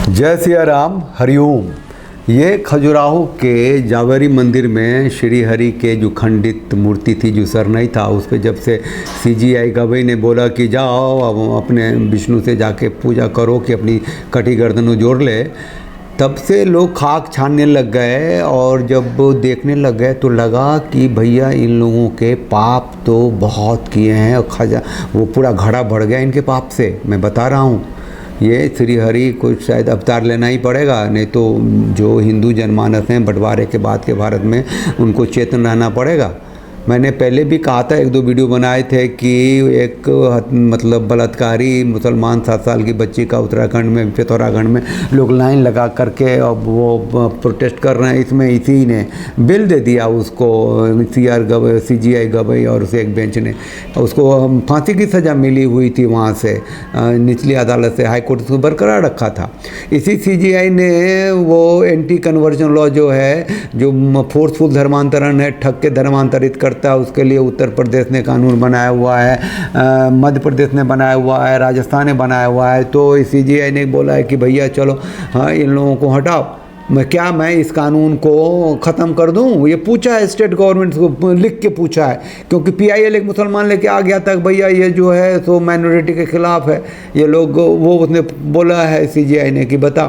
जय सिया राम, हरिओम। ये खजुराहो के जावरी मंदिर में श्री हरि के जो खंडित मूर्ति थी, जो सर नहीं था, उस पर जब से सीजीआई गवई ने बोला कि जाओ अब अपने विष्णु से जाके पूजा करो कि अपनी कटी गर्दन जोड़ ले, तब से लोग खाक छानने लग गए। और जब वो देखने लग गए तो लगा कि भैया इन लोगों के पाप तो बहुत किए हैं और वो पूरा घड़ा बढ़ गया इनके पाप से। मैं बता रहा हूँ, ये श्री हरि को शायद अवतार लेना ही पड़ेगा, नहीं तो जो हिंदू जनमानस हैं बंटवारे के बाद के भारत में, उनको चेतन रहना पड़ेगा। मैंने पहले भी कहा था, एक दो वीडियो बनाए थे कि एक मतलब बलात्कारी मुसलमान 7 साल की बच्ची का उत्तराखंड में, पिथौरागढ़ में लोग लाइन लगा करके अब वो प्रोटेस्ट कर रहे हैं। इसमें इसी ने बिल दे दिया उसको, सीजीआई गवई और उसे एक बेंच ने उसको फांसी की सज़ा मिली हुई थी वहाँ से, निचली अदालत से। हाई कोर्ट उसको बरकरार रखा था। इसी सीजीआई ने वो एंटी कन्वर्जन लॉ जो है, जो फोर्सफुल धर्मांतरण है, ठग के धर्मांतरित करता है, उसके लिए उत्तर प्रदेश ने कानून बनाया हुआ है, मध्य प्रदेश ने बनाया हुआ है, राजस्थान ने बनाया हुआ है। तो सीजीआई ने बोला है कि भैया चलो, हाँ, इन लोगों को हटाओ। मैं इस कानून को ख़त्म कर दूं? ये पूछा है स्टेट गवर्नमेंट को, लिख के पूछा है, क्योंकि पीआईएल एक मुसलमान लेके आ गया था, भैया ये जो है सो माइनॉरिटी के ख़िलाफ़ है ये लोग। वो उसने बोला है सीजीआई ने कि बता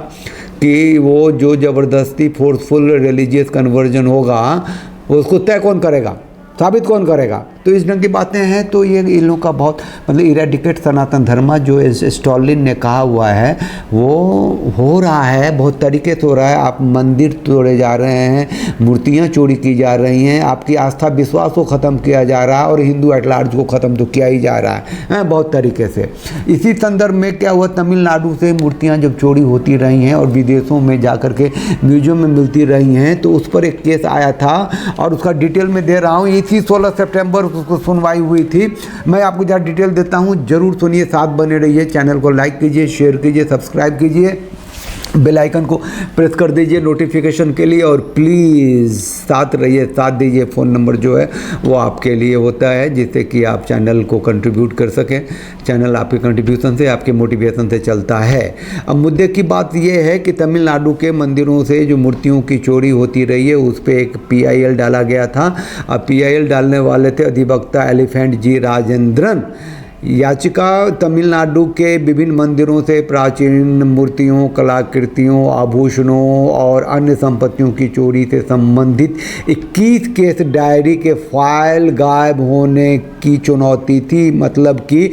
कि वो जो ज़बरदस्ती फोर्सफुल रिलीजियस कन्वर्जन होगा उसको तय कौन करेगा, साबित कौन करेगा? तो इस ढंग की बातें हैं। तो ये इन लोगों का बहुत मतलब इरेडिकेट सनातन धर्म जो स्टॉलिन ने कहा हुआ है वो हो रहा है, बहुत तरीके से हो रहा है। आप मंदिर तोड़े जा रहे हैं, मूर्तियां चोरी की जा रही हैं, आपकी आस्था विश्वास को ख़त्म किया जा रहा है और हिंदू एट लार्ज को ख़त्म तो किया ही जा रहा है बहुत तरीके से। इसी संदर्भ में क्या हुआ, तमिलनाडु से मूर्तियाँ जब चोरी होती रही हैं और विदेशों में जा कर के म्यूजियम में मिलती रही हैं, तो उस पर एक केस आया था और उसका डिटेल में दे रहा हूँ। इसी 16 सितंबर उसको सुनवाई हुई थी। मैं आपको ज़्यादा डिटेल देता हूँ, ज़रूर सुनिए, साथ बने रहिए। चैनल को लाइक कीजिए, शेयर कीजिए, सब्सक्राइब कीजिए, बेल आइकन को प्रेस कर दीजिए नोटिफिकेशन के लिए, और प्लीज़ साथ रहिए, साथ दीजिए। फ़ोन नंबर जो है वो आपके लिए होता है, जिससे कि आप चैनल को कंट्रीब्यूट कर सकें। चैनल आपके कंट्रीब्यूशन से, आपके मोटिवेशन से चलता है। अब मुद्दे की बात ये है कि तमिलनाडु के मंदिरों से जो मूर्तियों की चोरी होती रही है, उस पर एक पीआईएल डाला गया था। अब पीआईएल डालने वाले थे अधिवक्ता एलिफेंट जी राजेंद्रन। याचिका तमिलनाडु के विभिन्न मंदिरों से प्राचीन मूर्तियों, कलाकृतियों, आभूषणों और अन्य संपत्तियों की चोरी से संबंधित 21 केस डायरी के फाइल गायब होने की चुनौती थी। मतलब कि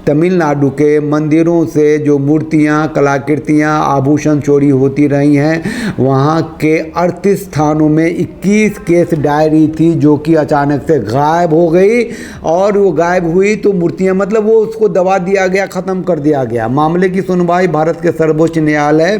तमिलनाडु के मंदिरों से जो मूर्तियां, कलाकृतियां, आभूषण चोरी होती रही हैं, वहां के 38 स्थानों में 21 केस डायरी थी जो कि अचानक से गायब हो गई। और वो गायब हुई तो मूर्तियां, मतलब वो उसको दबा दिया गया, ख़त्म कर दिया गया। मामले की सुनवाई भारत के सर्वोच्च न्यायालय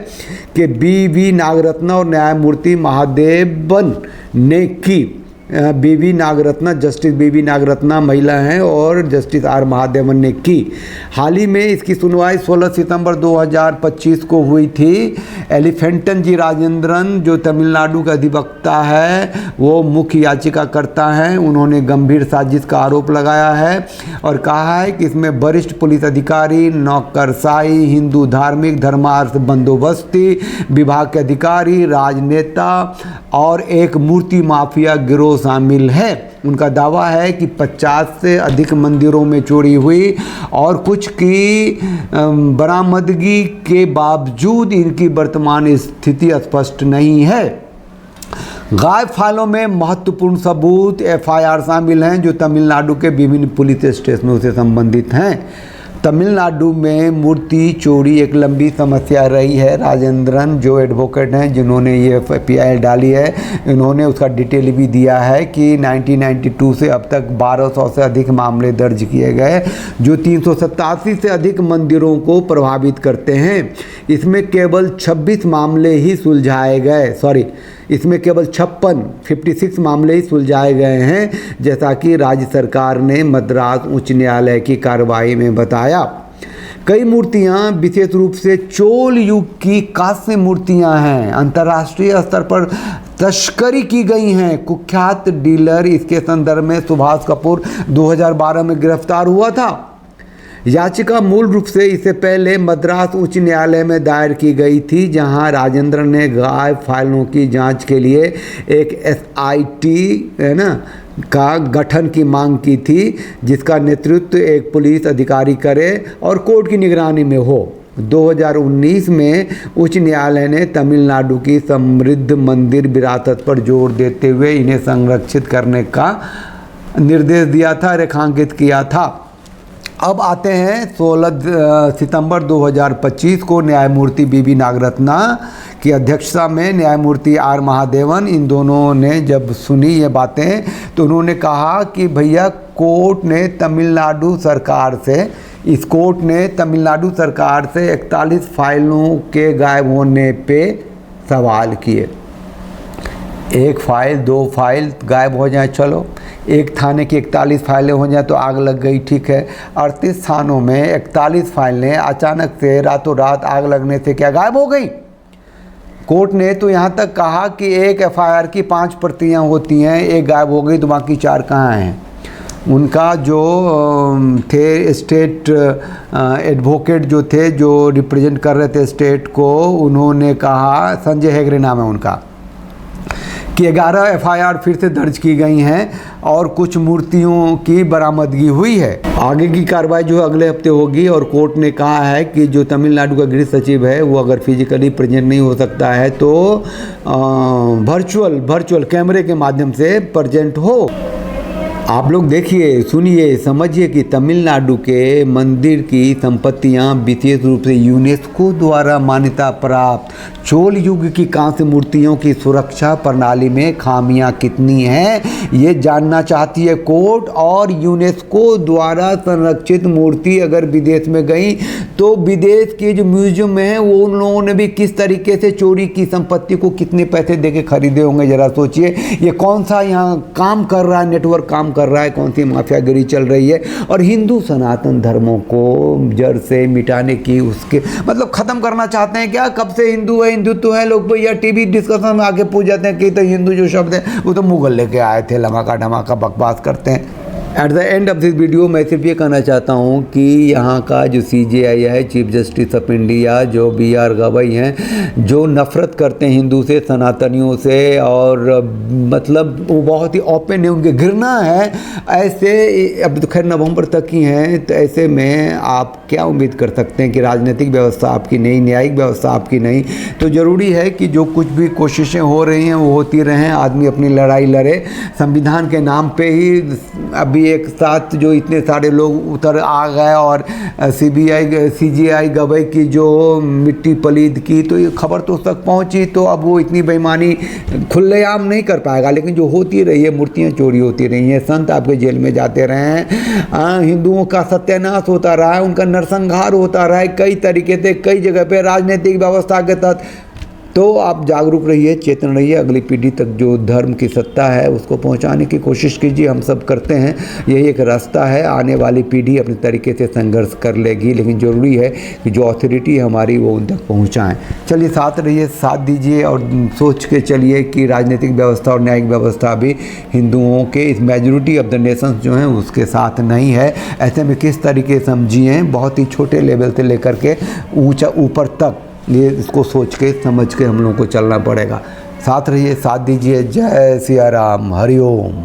के बीवी नागरत्न और न्यायमूर्ति महादेवन ने की। बीवी नागरत्ना, जस्टिस बीवी नागरत्ना महिला हैं और जस्टिस आर महादेवन ने की। हाल ही में इसकी सुनवाई 16 सितंबर 2025 को हुई थी। एलिफेंटन जी राजेंद्रन, जो तमिलनाडु का अधिवक्ता है, वो मुख्य याचिकाकर्ता हैं। उन्होंने गंभीर साजिश का आरोप लगाया है और कहा है कि इसमें वरिष्ठ पुलिस अधिकारी, नौकरशाही, हिंदू धार्मिक धर्मार्थ बंदोबस्ती विभाग के अधिकारी, राजनेता और एक मूर्ति माफिया गिरोह शामिल है। उनका दावा है कि 50 से अधिक मंदिरों में चोरी हुई और कुछ की बरामदगी के बावजूद इनकी वर्तमान स्थिति स्पष्ट नहीं है। गायब फाइलों में महत्वपूर्ण सबूत, एफआईआर शामिल हैं जो तमिलनाडु के विभिन्न पुलिस स्टेशनों से संबंधित हैं। तमिलनाडु में मूर्ति चोरी एक लंबी समस्या रही है। राजेंद्रन जो एडवोकेट हैं, जिन्होंने ये पीआईएल डाली है, इन्होंने उसका डिटेल भी दिया है कि 1992 से अब तक 1200 से अधिक मामले दर्ज किए गए, जो 387 से अधिक मंदिरों को प्रभावित करते हैं। इसमें केवल 26 मामले ही सुलझाए गए, इसमें केवल 56 मामले ही सुलझाए गए हैं, जैसा कि राज्य सरकार ने मद्रास उच्च न्यायालय की कार्रवाई में बताया। कई मूर्तियां विशेष रूप से चोल युग की कांस्य मूर्तियां हैं, अंतर्राष्ट्रीय स्तर पर तस्करी की गई हैं। कुख्यात डीलर इसके संदर्भ में सुभाष कपूर 2012 में गिरफ्तार हुआ था। याचिका मूल रूप से इससे पहले मद्रास उच्च न्यायालय में दायर की गई थी, जहां राजेंद्र ने गायब फाइलों की जांच के लिए एक SIT है ना का गठन की मांग की थी, जिसका नेतृत्व एक पुलिस अधिकारी करे और कोर्ट की निगरानी में हो। 2019 में उच्च न्यायालय ने तमिलनाडु की समृद्ध मंदिर विरासत पर जोर देते हुए इन्हें संरक्षित करने का निर्देश दिया था, रेखांकित किया था। अब आते हैं 16 सितंबर 2025 को न्यायमूर्ति BB नागरत्ना की अध्यक्षता में न्यायमूर्ति R महादेवन, इन दोनों ने जब सुनी ये बातें तो उन्होंने कहा कि भैया कोर्ट ने तमिलनाडु सरकार से 41 फाइलों के गायब होने पे सवाल किए। एक फाइल 2 फाइल गायब हो जाए चलो, एक थाने की 41 फाइलें हो जाए तो आग लग गई, ठीक है। 38 थानों में 41 फाइलें अचानक से रातों रात आग लगने से क्या गायब हो गई? कोर्ट ने तो यहाँ तक कहा कि एक FIR की 5 प्रतियाँ होती हैं, एक गायब हो गई तो बाकी 4 कहाँ हैं? उनका जो थे स्टेट एडवोकेट जो थे, जो रिप्रेजेंट कर रहे थे स्टेट को, उन्होंने कहा, संजय हेगड़े नाम है उनका, कि 11 FIR फिर से दर्ज की गई हैं और कुछ मूर्तियों की बरामदगी हुई है। आगे की कार्रवाई जो अगले हफ्ते होगी और कोर्ट ने कहा है कि जो तमिलनाडु का गृह सचिव है वो अगर फिजिकली प्रेजेंट नहीं हो सकता है तो वर्चुअल कैमरे के माध्यम से प्रेजेंट हो। आप लोग देखिए, सुनिए, समझिए कि तमिलनाडु के मंदिर की संपत्तियां विशेष रूप से यूनेस्को द्वारा मान्यता प्राप्त चोल युग की कांस्य मूर्तियों की सुरक्षा प्रणाली में खामियां कितनी हैं ये जानना चाहती है कोर्ट। और यूनेस्को द्वारा संरक्षित मूर्ति अगर विदेश में गई तो विदेश के जो म्यूजियम में है वो उन लोगों ने भी किस तरीके से चोरी की संपत्ति को कितने पैसे देके खरीदे होंगे, जरा सोचिए। ये कौन सा यहाँ काम कर रहा है, नेटवर्क काम कर रहा है, कौन सी माफियागिरी चल रही है। और हिंदू सनातन धर्मों को जड़ से मिटाने की, उसके मतलब ख़त्म करना चाहते हैं क्या? कब से हिंदू है, हिंदुत्व है, लोग भैया टीवी डिस्कशन में आके पूछ जाते हैं कि तो हिंदू जो शब्द है वो तो मुगल लेके आए थे, लमाका ढमाका बकवास करते हैं। At the end of this video मैं सिर्फ ये कहना चाहता हूँ कि यहाँ का जो CJI है, चीफ जस्टिस ऑफ इंडिया, जो BR गवई हैं, जो नफ़रत करते हैं हिंदू से, सनातनियों से, और मतलब वो बहुत ही ओपन है, उनकी घृणा है। ऐसे अब तो खैर नवंबर तक ही हैं, तो ऐसे में आप क्या उम्मीद कर सकते हैं कि राजनीतिक व्यवस्था आपकी नहीं, न्यायिक व्यवस्था आपकी नहीं। तो ज़रूरी है कि जो कुछ भी कोशिशें हो रही हैं वो होती रहें, आदमी अपनी लड़ाई लड़े। संविधान के नाम पे ही अभी एक साथ जो इतने सारे लोग उतर आ गए और CJI गवई की जो मिट्टी पलीद की, तो ये खबर तो उस तक पहुंची, तो अब वो इतनी बेईमानी खुलेआम नहीं कर पाएगा। लेकिन जो होती रही है, मूर्तियाँ चोरी होती रही हैं, संत आपके जेल में जाते रहे हैं, हिंदुओं का सत्यानाश होता रहा है, उनका नरसंहार होता रहा है कई तरीके से, कई जगह पे राजनीतिक व्यवस्था के तहत। तो आप जागरूक रहिए, चेतन रहिए, अगली पीढ़ी तक जो धर्म की सत्ता है उसको पहुंचाने की कोशिश कीजिए। हम सब करते हैं, यही एक रास्ता है। आने वाली पीढ़ी अपने तरीके से संघर्ष कर लेगी, लेकिन ज़रूरी है कि जो अथॉरिटी है हमारी वो उन तक पहुंचाएं। चलिए, साथ रहिए, साथ दीजिए और सोच के चलिए कि राजनीतिक व्यवस्था और न्यायिक व्यवस्था भी हिंदुओं के, इस मेजॉरिटी ऑफ द नेशंस जो हैं उसके साथ नहीं है। ऐसे में किस तरीके समझिए, बहुत ही छोटे लेवल से लेकर के ऊपर तक, ये इसको सोच के समझ के हम लोगों को चलना पड़ेगा। साथ रहिए, साथ दीजिए। जय सिया राम, हरिओम।